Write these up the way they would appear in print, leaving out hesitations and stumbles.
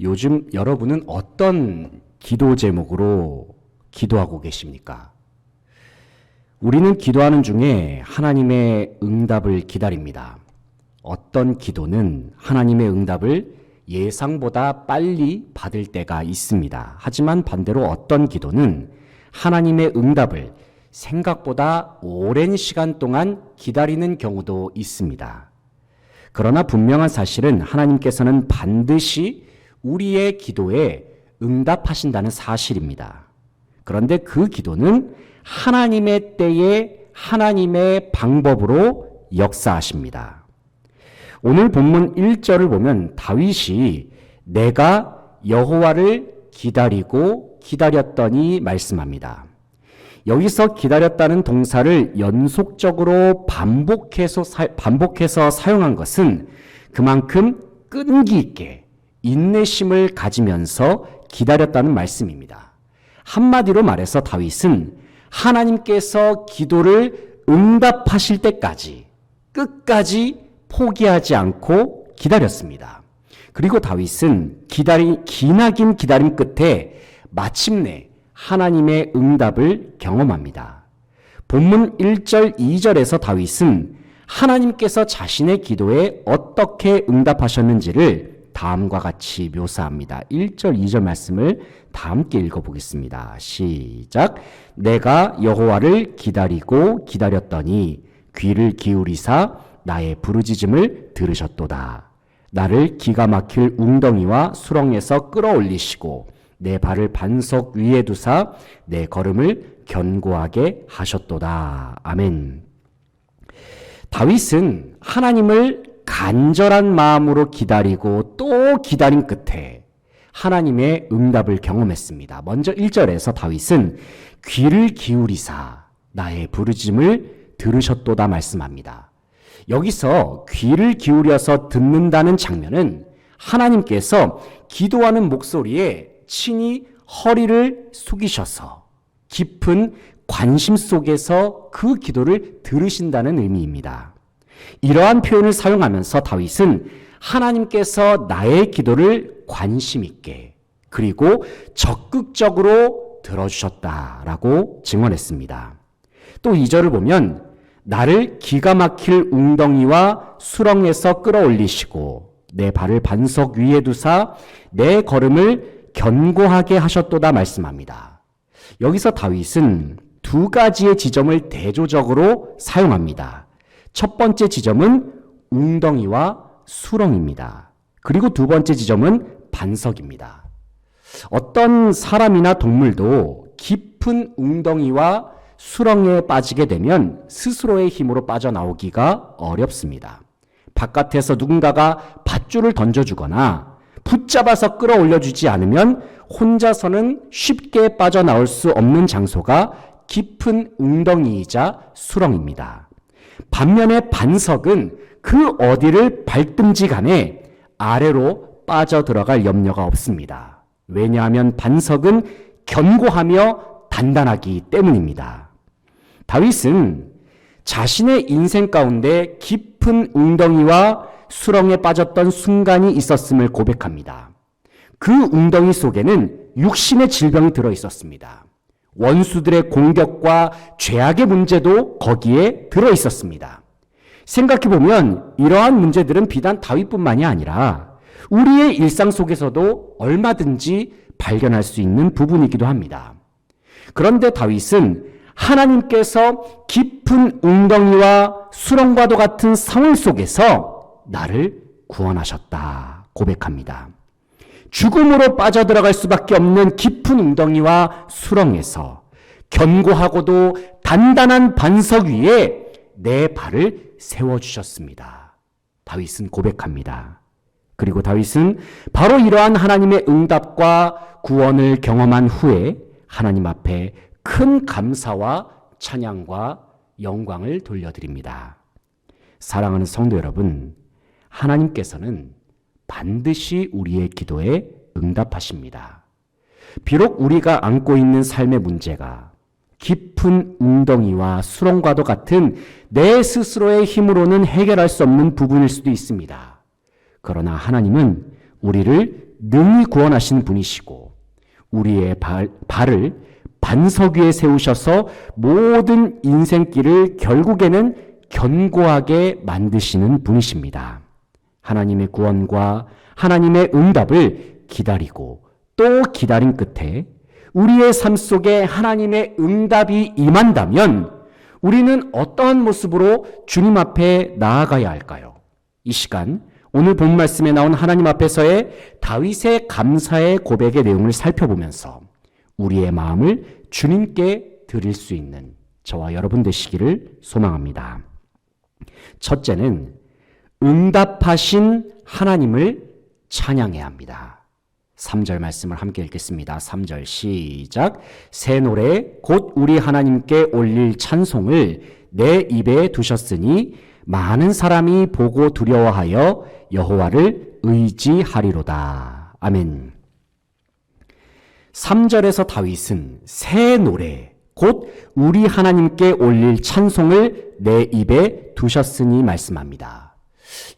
요즘 여러분은 어떤 기도 제목으로 기도하고 계십니까? 우리는 기도하는 중에 하나님의 응답을 기다립니다. 어떤 기도는 하나님의 응답을 예상보다 빨리 받을 때가 있습니다. 하지만 반대로 어떤 기도는 하나님의 응답을 생각보다 오랜 시간 동안 기다리는 경우도 있습니다. 그러나 분명한 사실은 하나님께서는 반드시 우리의 기도에 응답하신다는 사실입니다. 그런데 그 기도는 하나님의 때에 하나님의 방법으로 역사하십니다. 오늘 본문 1절을 보면 다윗이 내가 여호와를 기다리고 기다렸더니 말씀합니다. 여기서 기다렸다는 동사를 연속적으로 반복해서 사용한 것은 그만큼 끈기 있게 인내심을 가지면서 기다렸다는 말씀입니다. 한마디로 말해서 다윗은 하나님께서 기도를 응답하실 때까지 끝까지 포기하지 않고 기다렸습니다. 그리고 다윗은 기나긴 기다림 끝에 마침내 하나님의 응답을 경험합니다. 본문 1절, 2절에서 다윗은 하나님께서 자신의 기도에 어떻게 응답하셨는지를 다음과 같이 묘사합니다. 1절, 2절 말씀을 다 함께 읽어보겠습니다. 시작. 내가 여호와를 기다리고 기다렸더니 귀를 기울이사 나의 부르짖음을 들으셨도다. 나를 기가 막힐 웅덩이와 수렁에서 끌어올리시고 내 발을 반석 위에 두사 내 걸음을 견고하게 하셨도다. 아멘. 다윗은 하나님을 간절한 마음으로 기다리고 또 기다린 끝에 하나님의 응답을 경험했습니다. 먼저 1절에서 다윗은 귀를 기울이사 나의 부르짖음을 들으셨도다 말씀합니다. 여기서 귀를 기울여서 듣는다는 장면은 하나님께서 기도하는 목소리에 친히 허리를 숙이셔서 깊은 관심 속에서 그 기도를 들으신다는 의미입니다. 이러한 표현을 사용하면서 다윗은 하나님께서 나의 기도를 관심 있게 그리고 적극적으로 들어주셨다라고 증언했습니다. 또 2절을 보면 나를 기가 막힐 웅덩이와 수렁에서 끌어올리시고 내 발을 반석 위에 두사 내 걸음을 견고하게 하셨도다 말씀합니다. 여기서 다윗은 두 가지의 지점을 대조적으로 사용합니다. 첫 번째 지점은 웅덩이와 수렁입니다. 그리고 두 번째 지점은 반석입니다. 어떤 사람이나 동물도 깊은 웅덩이와 수렁에 빠지게 되면 스스로의 힘으로 빠져나오기가 어렵습니다. 바깥에서 누군가가 밧줄을 던져주거나 붙잡아서 끌어올려주지 않으면 혼자서는 쉽게 빠져나올 수 없는 장소가 깊은 웅덩이이자 수렁입니다. 반면에 반석은 그 어디를 밟든지 간에 아래로 빠져들어갈 염려가 없습니다. 왜냐하면 반석은 견고하며 단단하기 때문입니다. 다윗은 자신의 인생 가운데 깊은 웅덩이와 수렁에 빠졌던 순간이 있었음을 고백합니다. 그 웅덩이 속에는 육신의 질병이 들어 있었습니다. 원수들의 공격과 죄악의 문제도 거기에 들어 있었습니다. 생각해보면 이러한 문제들은 비단 다윗뿐만이 아니라 우리의 일상 속에서도 얼마든지 발견할 수 있는 부분이기도 합니다. 그런데 다윗은 하나님께서 깊은 웅덩이와 수렁과도 같은 상황 속에서 나를 구원하셨다 고백합니다. 죽음으로 빠져들어갈 수밖에 없는 깊은 웅덩이와 수렁에서 견고하고도 단단한 반석 위에 내 발을 세워주셨습니다. 다윗은 고백합니다. 그리고 다윗은 바로 이러한 하나님의 응답과 구원을 경험한 후에 하나님 앞에 큰 감사와 찬양과 영광을 돌려드립니다. 사랑하는 성도 여러분, 하나님께서는 반드시 우리의 기도에 응답하십니다. 비록 우리가 안고 있는 삶의 문제가 깊은 웅덩이와 수렁과도 같은 내 스스로의 힘으로는 해결할 수 없는 부분일 수도 있습니다. 그러나 하나님은 우리를 능히 구원하신 분이시고 우리의 발을 반석 위에 세우셔서 모든 인생길을 결국에는 견고하게 만드시는 분이십니다. 하나님의 구원과 하나님의 응답을 기다리고 또 기다린 끝에 우리의 삶 속에 하나님의 응답이 임한다면 우리는 어떠한 모습으로 주님 앞에 나아가야 할까요? 이 시간 오늘 본 말씀에 나온 하나님 앞에서의 다윗의 감사의 고백의 내용을 살펴보면서 우리의 마음을 주님께 드릴 수 있는 저와 여러분 되시기를 소망합니다. 첫째는 응답하신 하나님을 찬양해야 합니다. 3절 말씀을 함께 읽겠습니다. 3절 시작. 새 노래 곧 우리 하나님께 올릴 찬송을 내 입에 두셨으니 많은 사람이 보고 두려워하여 여호와를 의지하리로다. 아멘. 3절에서 다윗은 새 노래 곧 우리 하나님께 올릴 찬송을 내 입에 두셨으니 말씀합니다.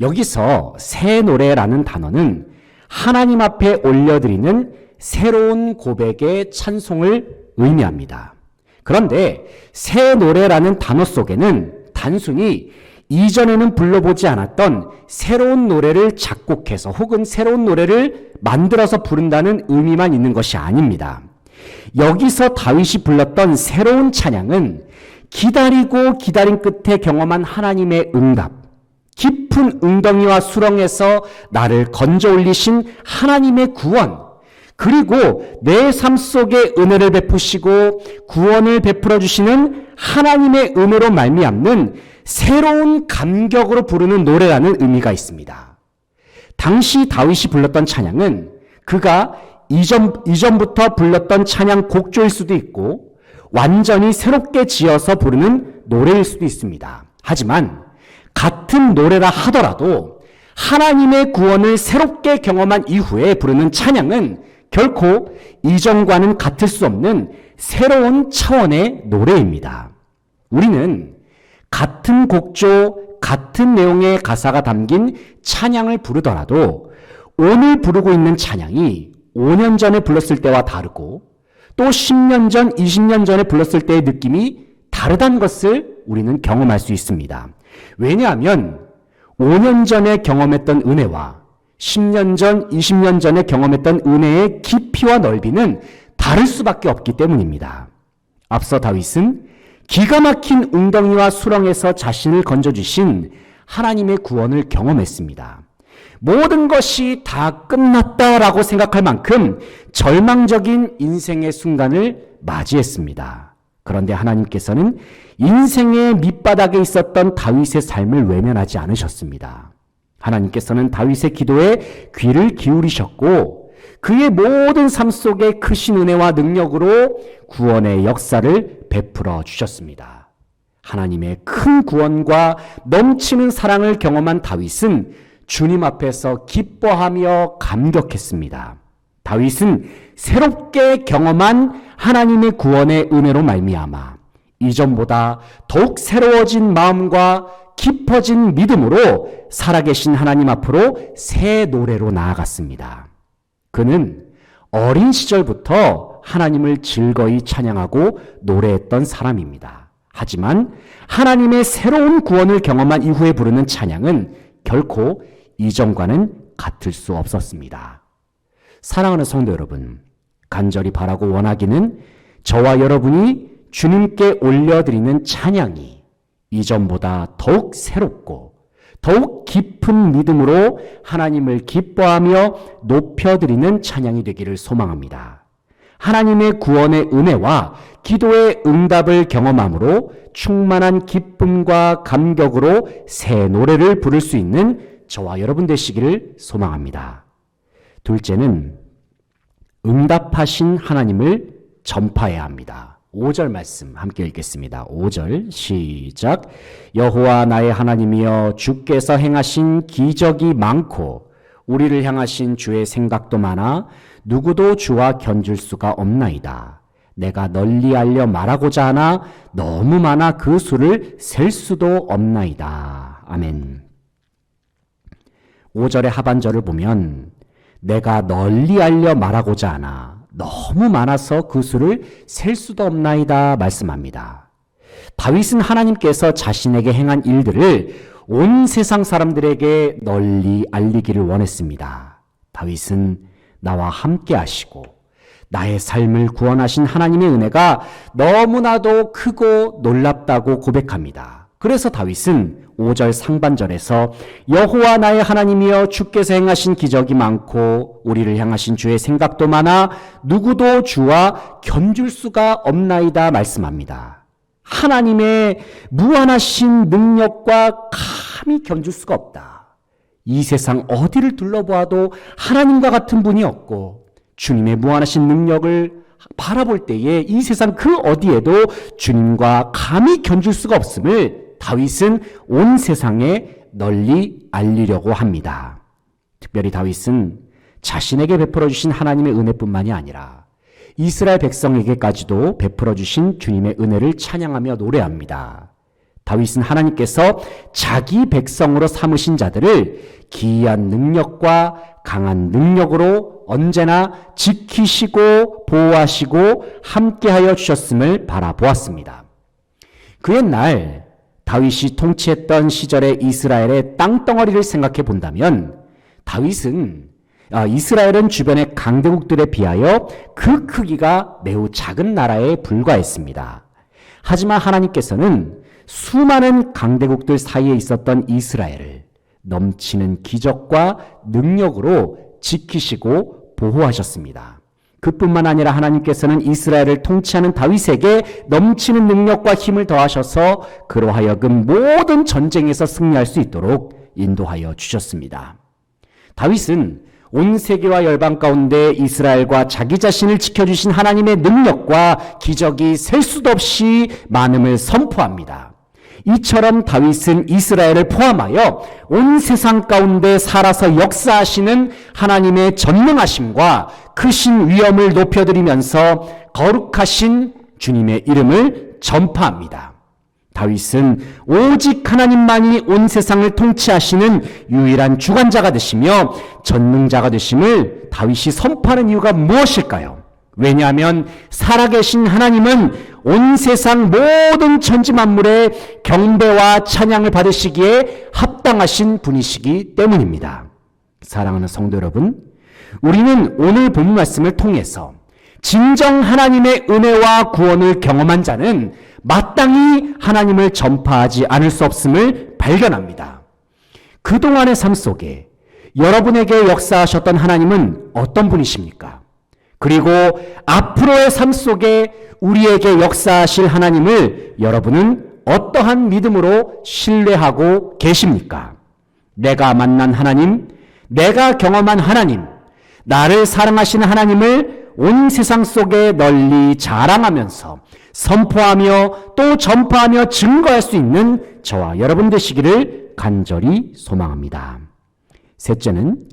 여기서 새 노래라는 단어는 하나님 앞에 올려드리는 새로운 고백의 찬송을 의미합니다. 그런데 새 노래라는 단어 속에는 단순히 이전에는 불러보지 않았던 새로운 노래를 작곡해서 혹은 새로운 노래를 만들어서 부른다는 의미만 있는 것이 아닙니다. 여기서 다윗이 불렀던 새로운 찬양은 기다리고 기다린 끝에 경험한 하나님의 응답, 깊은 웅덩이와 수렁에서 나를 건져 올리신 하나님의 구원, 그리고 내 삶 속에 은혜를 베푸시고 구원을 베풀어 주시는 하나님의 은혜로 말미암는 새로운 감격으로 부르는 노래라는 의미가 있습니다. 당시 다윗이 불렀던 찬양은 그가 이전부터 불렀던 찬양 곡조일 수도 있고 완전히 새롭게 지어서 부르는 노래일 수도 있습니다. 하지만 같은 노래라 하더라도 하나님의 구원을 새롭게 경험한 이후에 부르는 찬양은 결코 이전과는 같을 수 없는 새로운 차원의 노래입니다. 우리는 같은 곡조, 같은 내용의 가사가 담긴 찬양을 부르더라도 오늘 부르고 있는 찬양이 5년 전에 불렀을 때와 다르고 또 10년 전, 20년 전에 불렀을 때의 느낌이 다르다는 것을 우리는 경험할 수 있습니다. 왜냐하면 5년 전에 경험했던 은혜와 10년 전, 20년 전에 경험했던 은혜의 깊이와 넓이는 다를 수밖에 없기 때문입니다. 앞서 다윗은 기가 막힌 웅덩이와 수렁에서 자신을 건져주신 하나님의 구원을 경험했습니다. 모든 것이 다 끝났다라고 생각할 만큼 절망적인 인생의 순간을 맞이했습니다. 그런데 하나님께서는 인생의 밑바닥에 있었던 다윗의 삶을 외면하지 않으셨습니다. 하나님께서는 다윗의 기도에 귀를 기울이셨고 그의 모든 삶 속에 크신 은혜와 능력으로 구원의 역사를 베풀어 주셨습니다. 하나님의 큰 구원과 넘치는 사랑을 경험한 다윗은 주님 앞에서 기뻐하며 감격했습니다. 다윗은 새롭게 경험한 하나님의 구원의 은혜로 말미암아 이전보다 더욱 새로워진 마음과 깊어진 믿음으로 살아계신 하나님 앞으로 새 노래로 나아갔습니다. 그는 어린 시절부터 하나님을 즐거이 찬양하고 노래했던 사람입니다. 하지만 하나님의 새로운 구원을 경험한 이후에 부르는 찬양은 결코 이전과는 같을 수 없었습니다. 사랑하는 성도 여러분, 간절히 바라고 원하기는 저와 여러분이 주님께 올려드리는 찬양이 이전보다 더욱 새롭고 더욱 깊은 믿음으로 하나님을 기뻐하며 높여드리는 찬양이 되기를 소망합니다. 하나님의 구원의 은혜와 기도의 응답을 경험함으로 충만한 기쁨과 감격으로 새 노래를 부를 수 있는 저와 여러분 되시기를 소망합니다. 둘째는 응답하신 하나님을 전파해야 합니다. 5절 말씀 함께 읽겠습니다. 5절 시작. 여호와 나의 하나님이여 주께서 행하신 기적이 많고 우리를 향하신 주의 생각도 많아 누구도 주와 견줄 수가 없나이다. 내가 널리 알려 말하고자 하나 너무 많아 그 수를 셀 수도 없나이다. 아멘. 5절의 하반절을 보면 내가 널리 알려 말하고자 하나 너무 많아서 그 수를 셀 수도 없나이다 말씀합니다. 다윗은 하나님께서 자신에게 행한 일들을 온 세상 사람들에게 널리 알리기를 원했습니다. 다윗은 나와 함께 하시고 나의 삶을 구원하신 하나님의 은혜가 너무나도 크고 놀랍다고 고백합니다. 그래서 다윗은 5절 상반절에서 여호와 나의 하나님이여 주께서 행하신 기적이 많고 우리를 향하신 주의 생각도 많아 누구도 주와 견줄 수가 없나이다 말씀합니다. 하나님의 무한하신 능력과 감히 견줄 수가 없다. 이 세상 어디를 둘러보아도 하나님과 같은 분이 없고 주님의 무한하신 능력을 바라볼 때에 이 세상 그 어디에도 주님과 감히 견줄 수가 없음을 다윗은 온 세상에 널리 알리려고 합니다. 특별히 다윗은 자신에게 베풀어 주신 하나님의 은혜뿐만이 아니라 이스라엘 백성에게까지도 베풀어 주신 주님의 은혜를 찬양하며 노래합니다. 다윗은 하나님께서 자기 백성으로 삼으신 자들을 기이한 능력과 강한 능력으로 언제나 지키시고 보호하시고 함께하여 주셨음을 바라보았습니다. 그 옛날 다윗이 통치했던 시절의 이스라엘의 땅덩어리를 생각해 본다면 다윗은 이스라엘은 주변의 강대국들에 비하여 그 크기가 매우 작은 나라에 불과했습니다. 하지만 하나님께서는 수많은 강대국들 사이에 있었던 이스라엘을 넘치는 기적과 능력으로 지키시고 보호하셨습니다. 그뿐만 아니라 하나님께서는 이스라엘을 통치하는 다윗에게 넘치는 능력과 힘을 더하셔서 그로 하여금 모든 전쟁에서 승리할 수 있도록 인도하여 주셨습니다. 다윗은 온 세계와 열방 가운데 이스라엘과 자기 자신을 지켜주신 하나님의 능력과 기적이 셀 수도 없이 많음을 선포합니다. 이처럼 다윗은 이스라엘을 포함하여 온 세상 가운데 살아서 역사하시는 하나님의 전능하심과 크신 위엄을 높여드리면서 거룩하신 주님의 이름을 전파합니다. 다윗은 오직 하나님만이 온 세상을 통치하시는 유일한 주관자가 되시며 전능자가 되심을 다윗이 선포하는 이유가 무엇일까요? 왜냐하면 살아계신 하나님은 온 세상 모든 천지 만물의 경배와 찬양을 받으시기에 합당하신 분이시기 때문입니다. 사랑하는 성도 여러분, 우리는 오늘 본문 말씀을 통해서 진정 하나님의 은혜와 구원을 경험한 자는 마땅히 하나님을 전파하지 않을 수 없음을 발견합니다. 그동안의 삶 속에 여러분에게 역사하셨던 하나님은 어떤 분이십니까? 그리고 앞으로의 삶 속에 우리에게 역사하실 하나님을 여러분은 어떠한 믿음으로 신뢰하고 계십니까? 내가 만난 하나님, 내가 경험한 하나님, 나를 사랑하시는 하나님을 온 세상 속에 널리 자랑하면서 선포하며 또 전파하며 증거할 수 있는 저와 여러분 되시기를 간절히 소망합니다. 셋째는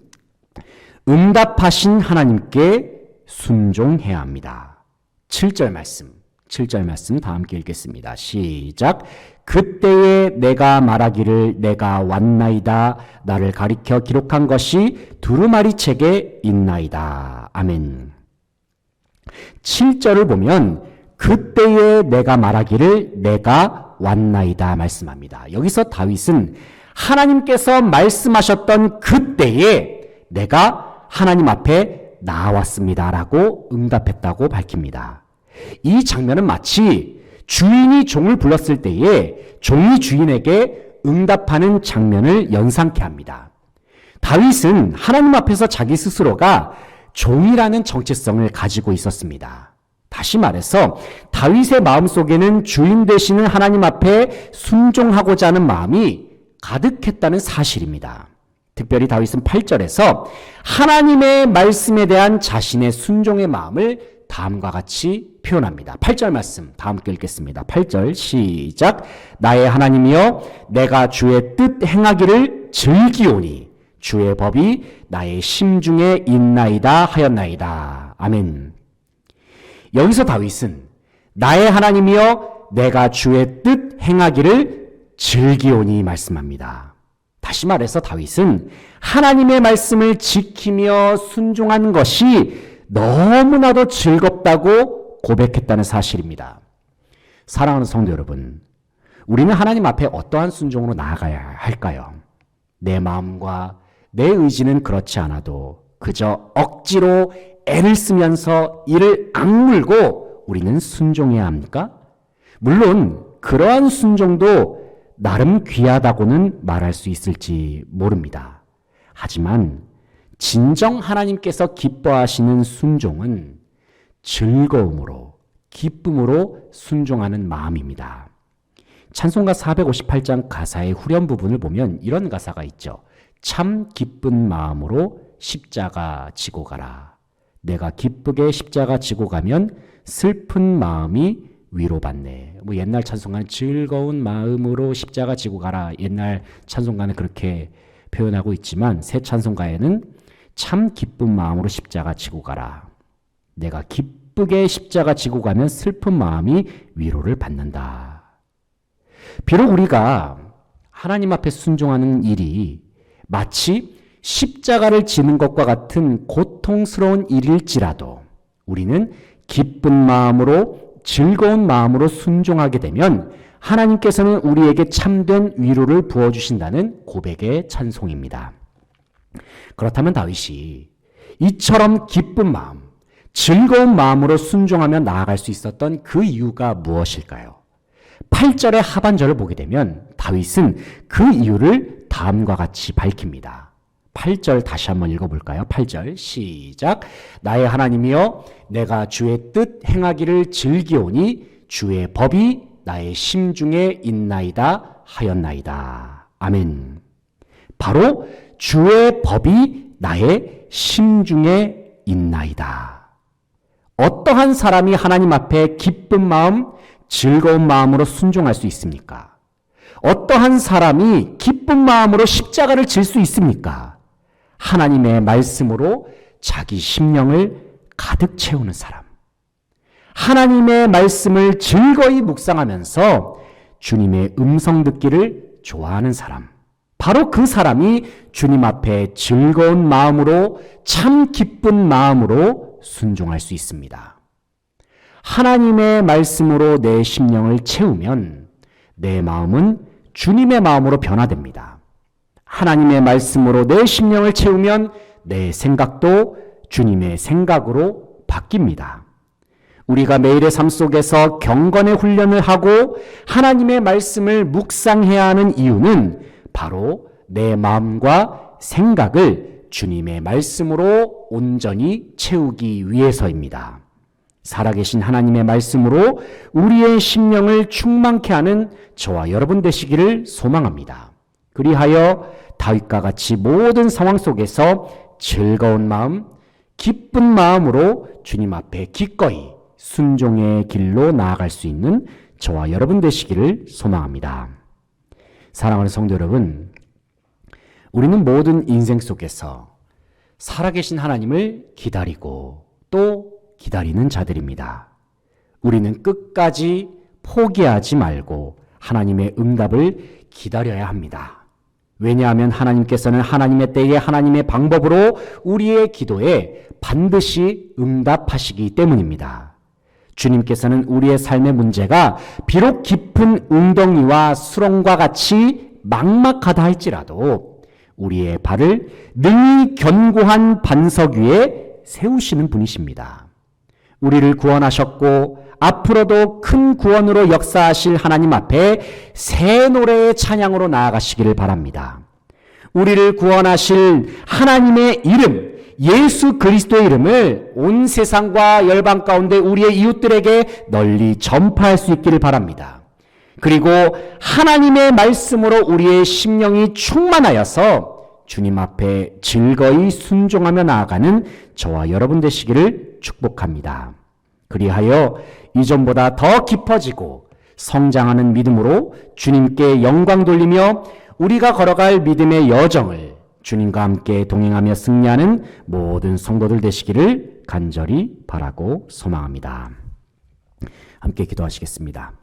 응답하신 하나님께 순종해야 합니다. 7절 말씀 다 함께 읽겠습니다. 시작. 그때에 내가 말하기를 내가 왔나이다. 나를 가리켜 기록한 것이 두루마리 책에 있나이다. 아멘. 7절을 보면 그때에 내가 말하기를 내가 왔나이다 말씀합니다. 여기서 다윗은 하나님께서 말씀하셨던 그때에 내가 하나님 앞에 나왔습니다라고 응답했다고 밝힙니다. 이 장면은 마치 주인이 종을 불렀을 때에 종이 주인에게 응답하는 장면을 연상케 합니다. 다윗은 하나님 앞에서 자기 스스로가 종이라는 정체성을 가지고 있었습니다. 다시 말해서 다윗의 마음속에는 주인 되시는 하나님 앞에 순종하고자 하는 마음이 가득했다는 사실입니다. 특별히 다윗은 8절에서 하나님의 말씀에 대한 자신의 순종의 마음을 다음과 같이 표현합니다. 8절 말씀 다 함께 읽겠습니다. 8절 시작. 나의 하나님이여 내가 주의 뜻 행하기를 즐기오니 주의 법이 나의 심중에 있나이다 하였나이다. 아멘. 여기서 다윗은 나의 하나님이여 내가 주의 뜻 행하기를 즐기오니 말씀합니다. 다시 말해서 다윗은 하나님의 말씀을 지키며 순종한 것이 너무나도 즐겁다고 고백했다는 사실입니다. 사랑하는 성도 여러분, 우리는 하나님 앞에 어떠한 순종으로 나아가야 할까요? 내 마음과 내 의지는 그렇지 않아도 그저 억지로 애를 쓰면서 이를 악물고 우리는 순종해야 합니까? 물론 그러한 순종도 나름 귀하다고는 말할 수 있을지 모릅니다. 하지만 진정 하나님께서 기뻐하시는 순종은 즐거움으로, 기쁨으로 순종하는 마음입니다. 찬송가 458장 가사의 후렴 부분을 보면 이런 가사가 있죠. 참 기쁜 마음으로 십자가 지고 가라. 내가 기쁘게 십자가 지고 가면 슬픈 마음이 위로받네. 옛날 찬송가는 즐거운 마음으로 십자가 지고 가라. 옛날 찬송가는 그렇게 표현하고 있지만 새 찬송가에는 참 기쁜 마음으로 십자가 지고 가라. 내가 기쁘게 십자가 지고 가면 슬픈 마음이 위로를 받는다. 비록 우리가 하나님 앞에 순종하는 일이 마치 십자가를 지는 것과 같은 고통스러운 일일지라도 우리는 기쁜 마음으로 즐거운 마음으로 순종하게 되면 하나님께서는 우리에게 참된 위로를 부어주신다는 고백의 찬송입니다. 그렇다면 다윗이 이처럼 기쁜 마음, 즐거운 마음으로 순종하며 나아갈 수 있었던 그 이유가 무엇일까요? 8절의 하반절을 보게 되면 다윗은 그 이유를 다음과 같이 밝힙니다. 8절 다시 한번 읽어볼까요? 8절 시작. 나의 하나님이여 내가 주의 뜻 행하기를 즐기오니 주의 법이 나의 심중에 있나이다 하였나이다. 아멘. 바로 주의 법이 나의 심중에 있나이다. 어떠한 사람이 하나님 앞에 기쁜 마음, 즐거운 마음으로 순종할 수 있습니까? 어떠한 사람이 기쁜 마음으로 십자가를 질 수 있습니까? 하나님의 말씀으로 자기 심령을 가득 채우는 사람. 하나님의 말씀을 즐거이 묵상하면서 주님의 음성 듣기를 좋아하는 사람. 바로 그 사람이 주님 앞에 즐거운 마음으로 참 기쁜 마음으로 순종할 수 있습니다. 하나님의 말씀으로 내 심령을 채우면 내 마음은 주님의 마음으로 변화됩니다. 하나님의 말씀으로 내 심령을 채우면 내 생각도 주님의 생각으로 바뀝니다. 우리가 매일의 삶 속에서 경건의 훈련을 하고 하나님의 말씀을 묵상해야 하는 이유는 바로 내 마음과 생각을 주님의 말씀으로 온전히 채우기 위해서입니다. 살아계신 하나님의 말씀으로 우리의 심령을 충만케 하는 저와 여러분 되시기를 소망합니다. 그리하여 다윗과 같이 모든 상황 속에서 즐거운 마음, 기쁜 마음으로 주님 앞에 기꺼이 순종의 길로 나아갈 수 있는 저와 여러분 되시기를 소망합니다. 사랑하는 성도 여러분, 우리는 모든 인생 속에서 살아계신 하나님을 기다리고 또 기다리는 자들입니다. 우리는 끝까지 포기하지 말고 하나님의 응답을 기다려야 합니다. 왜냐하면 하나님께서는 하나님의 때에 하나님의 방법으로 우리의 기도에 반드시 응답하시기 때문입니다. 주님께서는 우리의 삶의 문제가 비록 깊은 웅덩이와 수렁과 같이 막막하다 할지라도 우리의 발을 능히 견고한 반석 위에 세우시는 분이십니다. 우리를 구원하셨고 앞으로도 큰 구원으로 역사하실 하나님 앞에 새 노래의 찬양으로 나아가시기를 바랍니다. 우리를 구원하실 하나님의 이름, 예수 그리스도의 이름을 온 세상과 열방 가운데 우리의 이웃들에게 널리 전파할 수 있기를 바랍니다. 그리고 하나님의 말씀으로 우리의 심령이 충만하여서 주님 앞에 즐거이 순종하며 나아가는 저와 여러분 되시기를 축복합니다. 그리하여 이전보다 더 깊어지고 성장하는 믿음으로 주님께 영광 돌리며 우리가 걸어갈 믿음의 여정을 주님과 함께 동행하며 승리하는 모든 성도들 되시기를 간절히 바라고 소망합니다. 함께 기도하시겠습니다.